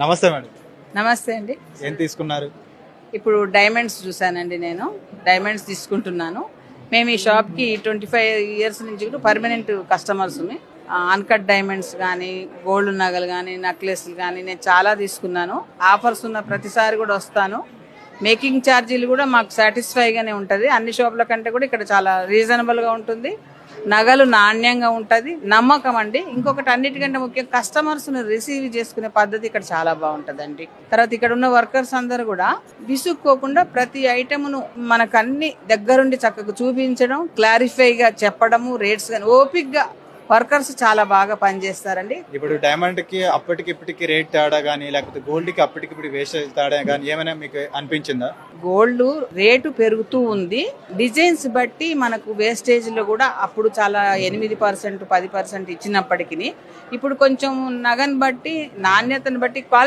నమస్తే మేడం. నమస్తే అండి. ఏం తీసుకున్నారు? ఇప్పుడు డైమండ్స్ చూసానండి. నేను డైమండ్స్ తీసుకుంటున్నాను. మేము ఈ షాప్కి 25 ఇయర్స్ నుంచి కూడా పర్మనెంట్ కస్టమర్స్ని. అన్కట్ డైమండ్స్ కానీ, గోల్డ్ నగలు కానీ, నెక్లెస్లు కానీ నేను చాలా తీసుకున్నాను. ఆఫర్స్ ఉన్న ప్రతిసారి కూడా వస్తాను. మేకింగ్ ఛార్జీలు కూడా మాకు సాటిస్ఫైగానే ఉంటుంది. అన్ని షాపుల కంటే కూడా ఇక్కడ చాలా రీజనబుల్గా ఉంటుంది. నగలు నాణ్యంగా ఉంటుంది, నమ్మకం అండి. ఇంకొకటి అన్నిటికంటే ముఖ్యం కస్టమర్స్ని రిసీవ్ చేసుకునే పద్ధతి ఇక్కడ చాలా బాగుంటుందండి. తర్వాత ఇక్కడ ఉన్న వర్కర్స్ అందరూ కూడా విసుక్కోకుండా ప్రతి ఐటమ్ను మనకు అన్ని దగ్గరుండి చక్కగా చూపించడం, క్లారిఫైగా చెప్పడము, రేట్స్ కానీ ఓపిక్గా వర్కర్స్ చాలా బాగా పనిచేస్తారండి. ఇప్పుడు డైమండ్ కి అప్పటికి ఇప్పటికి రేట్ తేడా గానీ, లేకపోతే గోల్డ్ కి అప్పటికి ఇప్పుడు వేస్టేజ్ తేడా గానీ ఏమైనా మీకు అనిపించిందా? గోల్డ్ రేటు పెరుగుతూ ఉంది. డిజైన్స్ బట్టి మనకు వేస్టేజ్లో కూడా అప్పుడు చాలా 8%, 10% ఇచ్చినప్పటికీ ఇప్పుడు కొంచెం నగను బట్టి, నాణ్యతను బట్టి, క్వాలిటీ